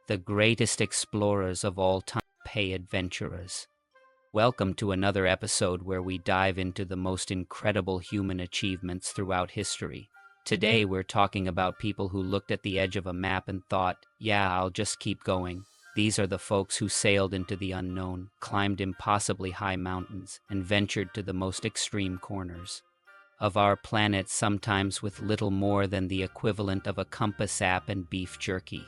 the greatest explorers of all time, pay adventurers. Welcome to another episode where we dive into the most incredible human achievements throughout history. Today we're talking about people who looked at the edge of a map and thought, yeah, I'll just keep going. These are the folks who sailed into the unknown, climbed impossibly high mountains, and ventured to the most extreme corners of our planet, sometimes with little more than the equivalent of a compass app and beef jerky.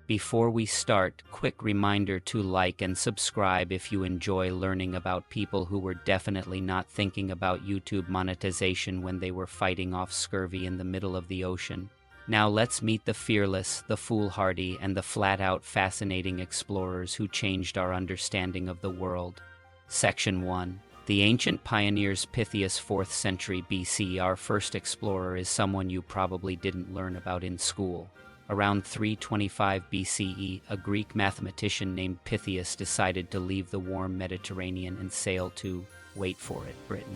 Before we start, quick reminder to like and subscribe if you enjoy learning about people who were definitely not thinking about YouTube monetization when they were fighting off scurvy in the middle of the ocean. Now let's meet the fearless, the foolhardy, and the flat-out fascinating explorers who changed our understanding of the world. Section 1. The ancient pioneers. Pytheas, 4th century BC. Our first explorer is someone you probably didn't learn about in school. Around 325 BCE, a Greek mathematician named Pytheas decided to leave the warm Mediterranean and sail to, wait for it, Britain.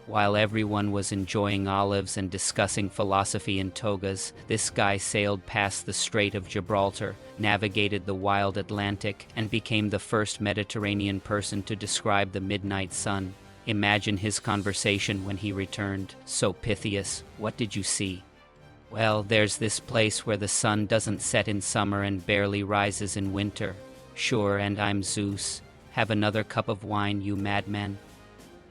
While everyone was enjoying olives and discussing philosophy in togas, this guy sailed past the Strait of Gibraltar, navigated the wild Atlantic, and became the first Mediterranean person to describe the midnight sun. Imagine his conversation when he returned. So, Pytheas, what did you see? Well, there's this place where the sun doesn't set in summer and barely rises in winter. Sure, and I'm Zeus. Have another cup of wine, you madman.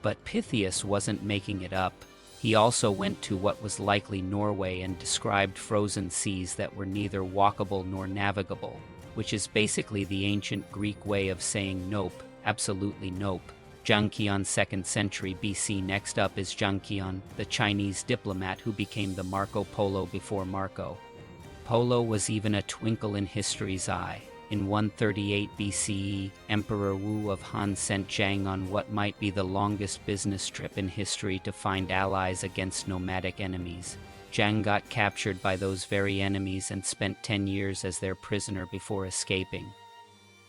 But Pytheas wasn't making it up. He also went to what was likely Norway and described frozen seas that were neither walkable nor navigable, which is basically the ancient Greek way of saying nope, absolutely nope. ZHANG, 2nd century BC. Next up is ZHANG, the Chinese diplomat who became the Marco Polo before Marco. Polo was even a twinkle in history's eye. In 138 BCE, Emperor Wu of Han sent Zheng on what might be the longest business trip in history to find allies against nomadic enemies. Zheng got captured by those very enemies and spent 10 years as their prisoner before escaping.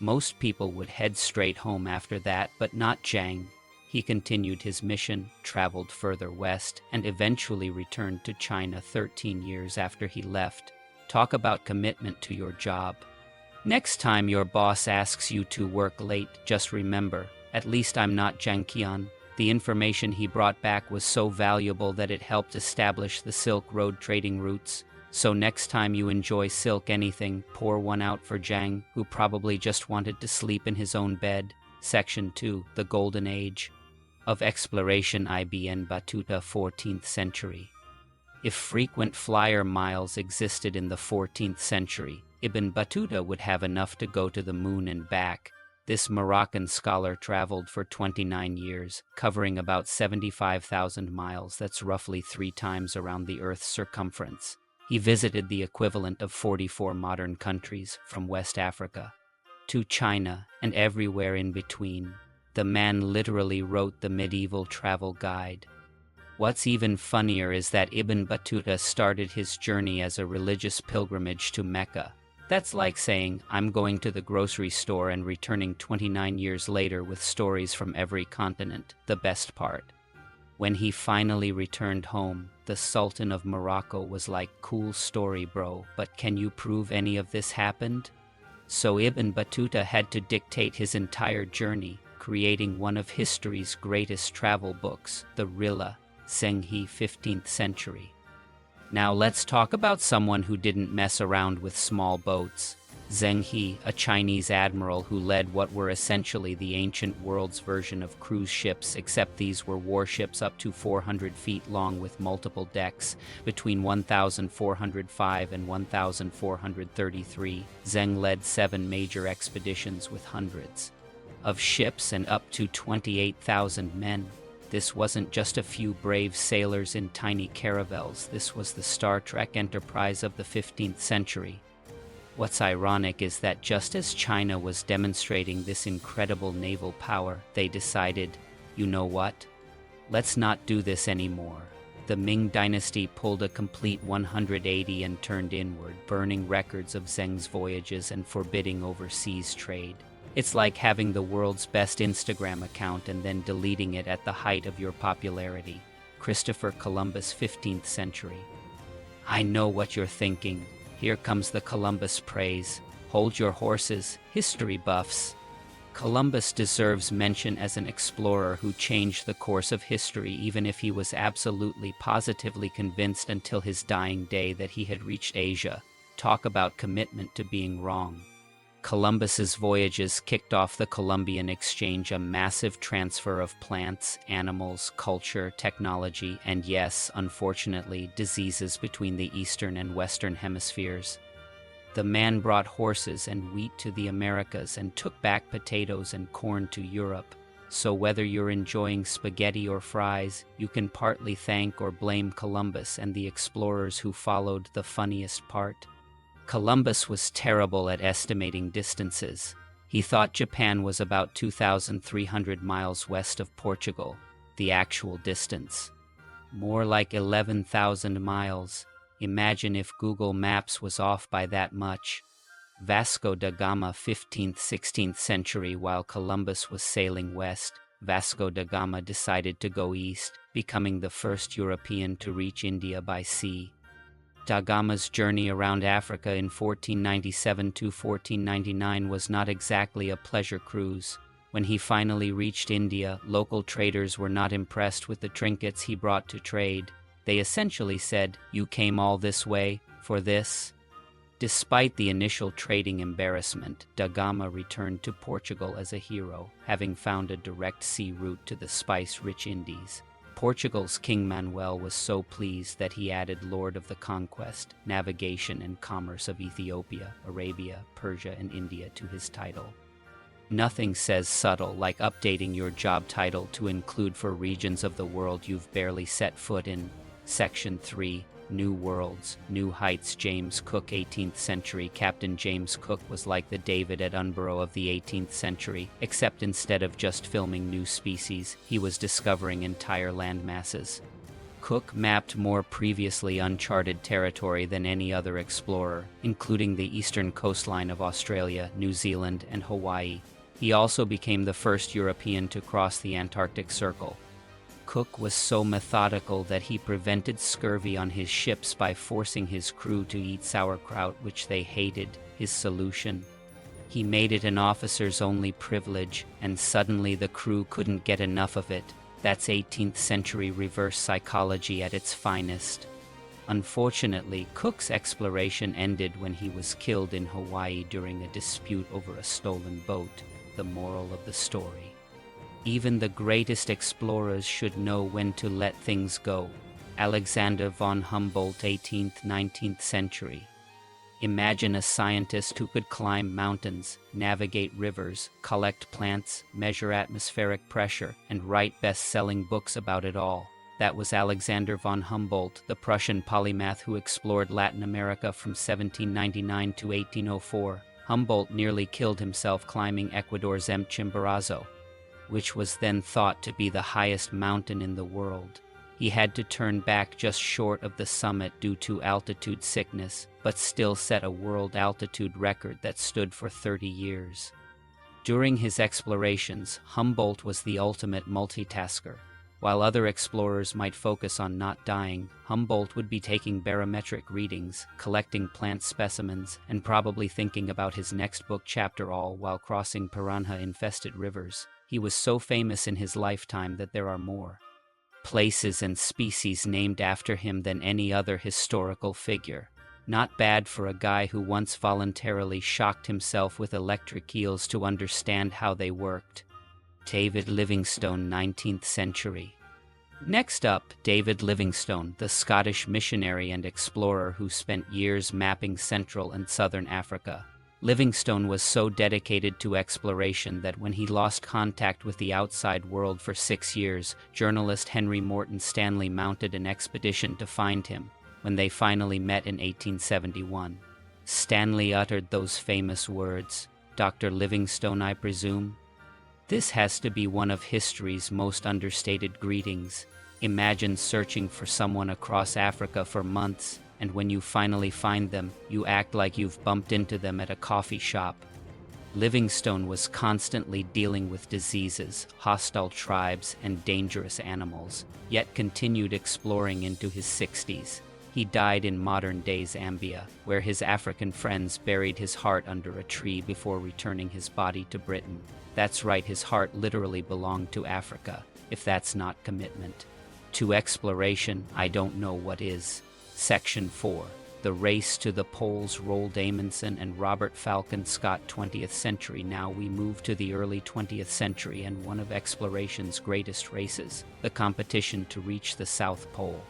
Most people would head straight home after that, but not Zheng. He continued his mission, traveled further west, and eventually returned to China 13 years after he left. Talk about commitment to your job. Next time your boss asks you to work late, just remember, at least I'm not Zheng. The information he brought back was so valuable that it helped establish the Silk Road trading routes. So next time you enjoy silk anything, pour one out for Zheng, who probably just wanted to sleep in his own bed. Section 2. The Golden Age of Exploration. Ibn Battuta, 14th century. If frequent flyer miles existed in the 14th century, Ibn Battuta would have enough to go to the moon and back. This Moroccan scholar traveled for 29 years, covering about 75,000 miles. That's roughly 3 times around the Earth's circumference. He visited the equivalent of 44 modern countries, from West Africa to China and everywhere in between. The man literally wrote the medieval travel guide. What's even funnier is that Ibn Battuta started his journey as a religious pilgrimage to Mecca. That's like saying, I'm going to the grocery store and returning 29 years later with stories from every continent. The best part. When he finally returned home, the Sultan of Morocco was like, cool story, bro, but can you prove any of this happened? So Ibn Battuta had to dictate his entire journey, creating one of history's greatest travel books, the Rilla, Zheng, 15th century. Now let's talk about someone who didn't mess around with small boats. Zheng, a Chinese admiral who led what were essentially the ancient world's version of cruise ships, except these were warships up to 400 feet long with multiple decks. Between 1405 and 1433, Zheng led 7 major expeditions with hundreds of ships and up to 28,000 men. This wasn't just a few brave sailors in tiny caravels. This was the Star Trek Enterprise of the 15th century. What's ironic is that just as China was demonstrating this incredible naval power, they decided, you know what? Let's not do this anymore. The Ming dynasty pulled a complete 180 and turned inward, burning records of Zheng's voyages and forbidding overseas trade. It's like having the world's best Instagram account and then deleting it at the height of your popularity. Christopher Columbus, 15th century. I know what you're thinking. Here comes the Columbus praise. Hold your horses, history buffs. Columbus deserves mention as an explorer who changed the course of history, even if he was absolutely positively convinced until his dying day that he had reached Asia. Talk about commitment to being wrong. Columbus's voyages kicked off the Columbian Exchange, a massive transfer of plants, animals, culture, technology, and yes, unfortunately, diseases between the eastern and western hemispheres. The man brought horses and wheat to the Americas and took back potatoes and corn to Europe. So whether you're enjoying spaghetti or fries, you can partly thank or blame Columbus and the explorers who followed. The funniest part: Columbus was terrible at estimating distances. He thought Japan was about 2,300 miles west of Portugal. The actual distance, more like 11,000 miles. Imagine if Google Maps was off by that much. Vasco da Gama, 15th–16th century. While Columbus was sailing west, Vasco da Gama decided to go east, becoming the first European to reach India by sea. Da Gama's journey around Africa in 1497 to 1499 was not exactly a pleasure cruise. When he finally reached India, local traders were not impressed with the trinkets he brought to trade. They essentially said, "You came all this way for this?" Despite the initial trading embarrassment, da Gama returned to Portugal as a hero, having found a direct sea route to the spice-rich Indies. Portugal's King Manuel was so pleased that he added Lord of the Conquest, Navigation and Commerce of Ethiopia, Arabia, Persia, and India to his title. Nothing says subtle like updating your job title to include for regions of the world you've barely set foot in. Section 3, New Worlds, New Heights. James Cook, 18th century. Captain James Cook was like the David Attenborough of the 18th century, except instead of just filming new species, he was discovering entire land masses. Cook mapped more previously uncharted territory than any other explorer, including the eastern coastline of Australia, New Zealand, and Hawaii. He also became the first European to cross the Antarctic Circle. Cook was so methodical that he prevented scurvy on his ships by forcing his crew to eat sauerkraut, which they hated. His solution: he made it an officer's only privilege, and suddenly the crew couldn't get enough of it. That's 18th century reverse psychology at its finest. Unfortunately, Cook's exploration ended when he was killed in Hawaii during a dispute over a stolen boat. The moral of the story: even the greatest explorers should know when to let things go. Alexander von Humboldt, 18th–19th century. Imagine a scientist who could climb mountains, navigate rivers, collect plants, measure atmospheric pressure, and write best-selling books about it all. That was Alexander von Humboldt, the Prussian polymath who explored Latin America from 1799 to 1804. Humboldt nearly killed himself climbing Ecuador's Chimborazo, which was then thought to be the highest mountain in the world. He had to turn back just short of the summit due to altitude sickness, but still set a world altitude record that stood for 30 years. During his explorations, Humboldt was the ultimate multitasker. While other explorers might focus on not dying, Humboldt would be taking barometric readings, collecting plant specimens, and probably thinking about his next book chapter, all while crossing piranha-infested rivers. He was so famous in his lifetime that there are more places and species named after him than any other historical figure. Not bad for a guy who once voluntarily shocked himself with electric eels to understand how they worked. David Livingstone, 19th century. Next up, David Livingstone, the Scottish missionary and explorer who spent years mapping Central and Southern Africa. Livingstone was so dedicated to exploration that when he lost contact with the outside world for 6 years, journalist Henry Morton Stanley mounted an expedition to find him. When they finally met in 1871, Stanley uttered those famous words, "Dr. Livingstone, I presume?" This has to be one of history's most understated greetings. Imagine searching for someone across Africa for months, and when you finally find them, you act like you've bumped into them at a coffee shop. Livingstone was constantly dealing with diseases, hostile tribes, and dangerous animals, yet continued exploring into his 60s. He died in modern-day Zambia, where his African friends buried his heart under a tree before returning his body to Britain. That's right, his heart literally belonged to Africa, if that's not commitment. To exploration, I don't know what is. Section 4. The Race to the Poles, Roald Amundsen and Robert Falcon Scott. 20th century. Now we move to the early 20th century and one of exploration's greatest races, the competition to reach the South Pole.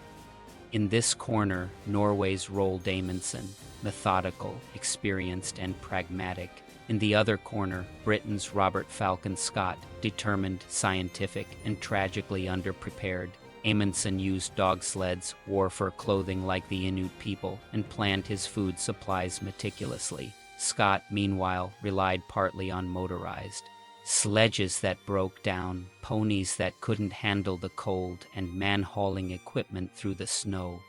In this corner, Norway's Roald Amundsen, methodical, experienced, and pragmatic. In the other corner, Britain's Robert Falcon Scott, determined, scientific, and tragically underprepared. Amundsen used dog sleds, wore fur clothing like the Inuit people, and planned his food supplies meticulously. Scott, meanwhile, relied partly on motorized sledges that broke down, ponies that couldn't handle the cold, and man-hauling equipment through the snow.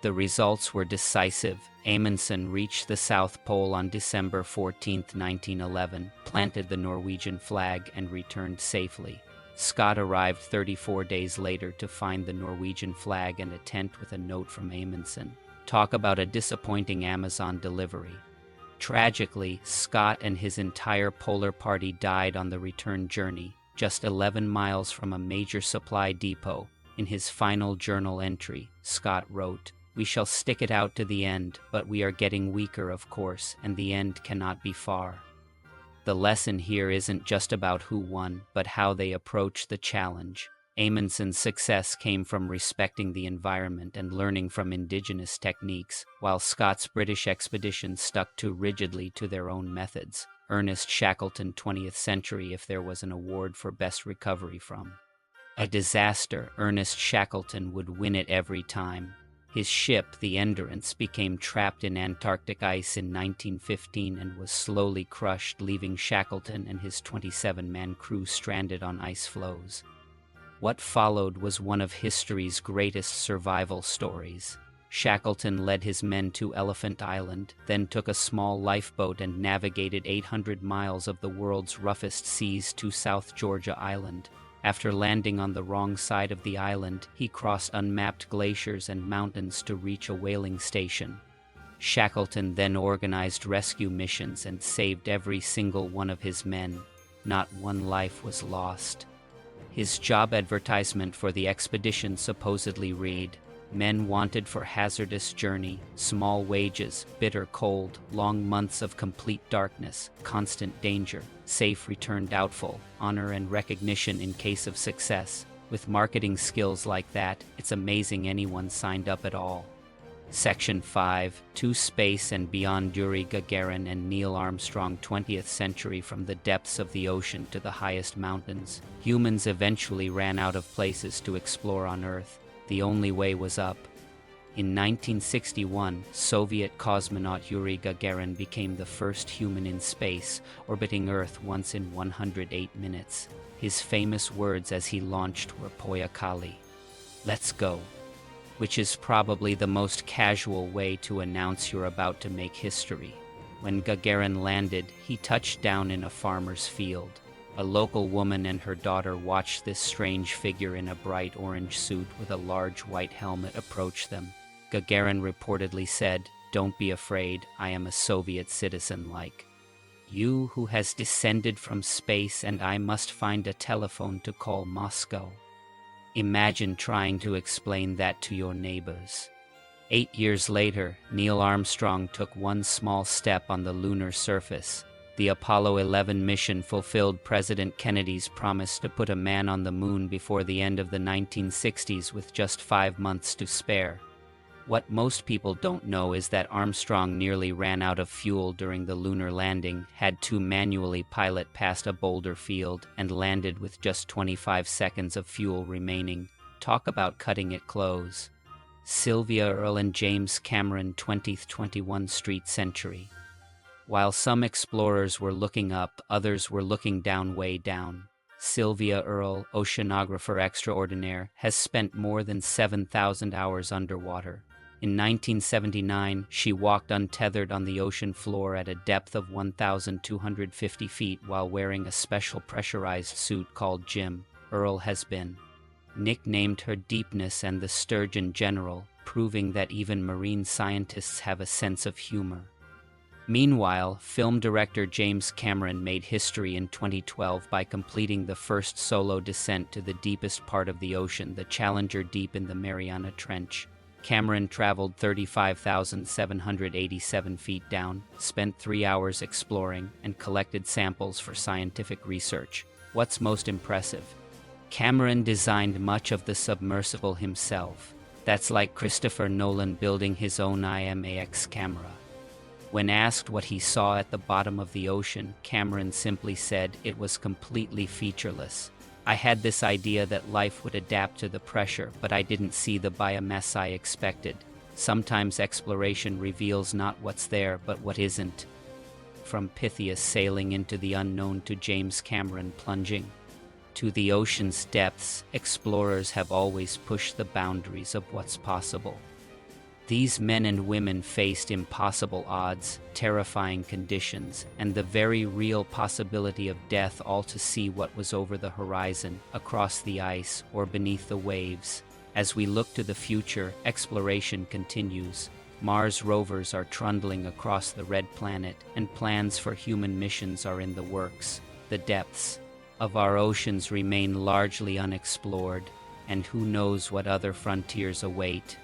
The results were decisive. Amundsen reached the South Pole on December 14, 1911, planted the Norwegian flag, and returned safely. Scott arrived 34 days later to find the Norwegian flag and a tent with a note from Amundsen. Talk about a disappointing Amazon delivery. Tragically, Scott and his entire polar party died on the return journey, just 11 miles from a major supply depot. In his final journal entry, Scott wrote, "We shall stick it out to the end, but we are getting weaker, of course, and the end cannot be far." The lesson here isn't just about who won, but how they approached the challenge. Amundsen's success came from respecting the environment and learning from indigenous techniques, while Scott's British expedition stuck too rigidly to their own methods. Ernest Shackleton, 20th century, if there was an award for best recovery from a disaster, Ernest Shackleton would win it every time. His ship, the Endurance, became trapped in Antarctic ice in 1915 and was slowly crushed, leaving Shackleton and his 27-man crew stranded on ice floes. What followed was one of history's greatest survival stories. Shackleton led his men to Elephant Island, then took a small lifeboat and navigated 800 miles of the world's roughest seas to South Georgia Island. After landing on the wrong side of the island, he crossed unmapped glaciers and mountains to reach a whaling station. Shackleton then organized rescue missions and saved every single one of his men. Not one life was lost. His job advertisement for the expedition supposedly read, "Men wanted for hazardous journey, small wages, bitter cold, long months of complete darkness, constant danger, safe return doubtful, honor and recognition in case of success." With marketing skills like that, it's amazing anyone signed up at all. Section 5. To Space and Beyond. Yuri Gagarin and Neil Armstrong. 20th century. From the depths of the ocean to the highest mountains, humans eventually ran out of places to explore on Earth. The only way was up. In 1961, Soviet cosmonaut Yuri Gagarin became the first human in space, orbiting Earth once in 108 minutes. His famous words as he launched were "Poyakali," "Let's go," which is probably the most casual way to announce you're about to make history. When Gagarin landed, he touched down in a farmer's field. A local woman and her daughter watched this strange figure in a bright orange suit with a large white helmet approach them. Gagarin reportedly said, "Don't be afraid, I am a Soviet citizen like you who has descended from space, and I must find a telephone to call Moscow." Imagine trying to explain that to your neighbors. 8 years later, Neil Armstrong took one small step on the lunar surface. The Apollo 11 mission fulfilled President Kennedy's promise to put a man on the moon before the end of the 1960s with just 5 months to spare. What most people don't know is that Armstrong nearly ran out of fuel during the lunar landing, had to manually pilot past a boulder field, and landed with just 25 seconds of fuel remaining. Talk about cutting it close. Sylvia Earle and James Cameron. 20th 21st Street Century. While some explorers were looking up, others were looking down, way down. Sylvia Earle, oceanographer extraordinaire, has spent more than 7,000 hours underwater. In 1979, she walked untethered on the ocean floor at a depth of 1,250 feet while wearing a special pressurized suit called Jim. Earle has been nicknamed her deepness and the Sturgeon General. proving that even marine scientists have a sense of humor. Meanwhile, film director James Cameron made history in 2012 by completing the first solo descent to the deepest part of the ocean, the Challenger Deep in the Mariana Trench. Cameron traveled 35,787 feet down, spent 3 hours exploring, and collected samples for scientific research. What's most impressive? Cameron designed much of the submersible himself. That's like Christopher Nolan building his own IMAX camera. When asked what he saw at the bottom of the ocean, Cameron simply said it was completely featureless. I had this idea that life would adapt to the pressure, but I didn't see the biomass I expected. Sometimes exploration reveals not what's there, but what isn't. From Pythias sailing into the unknown to James Cameron plunging to the ocean's depths, explorers have always pushed the boundaries of what's possible. These men and women faced impossible odds, terrifying conditions, and the very real possibility of death, all to see what was over the horizon, across the ice, or beneath the waves. As we look to the future, exploration continues. Mars rovers are trundling across the red planet, and plans for human missions are in the works. The depths of our oceans remain largely unexplored, and who knows what other frontiers await.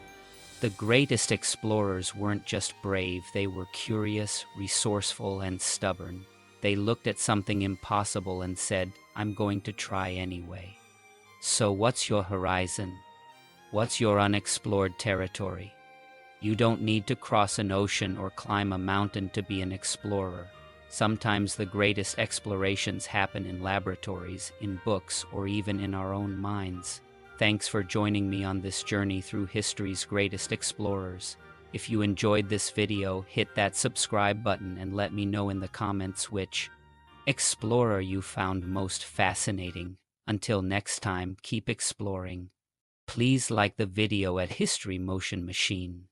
The greatest explorers weren't just brave, they were curious, resourceful, and stubborn. They looked at something impossible and said, "I'm going to try anyway." So what's your horizon? What's your unexplored territory? You don't need to cross an ocean or climb a mountain to be an explorer. Sometimes the greatest explorations happen in laboratories, in books, or even in our own minds. Thanks for joining me on this journey through history's greatest explorers. If you enjoyed this video, hit that subscribe button and let me know in the comments which explorer you found most fascinating. Until next time, keep exploring. Please like the video at History Motion Machine.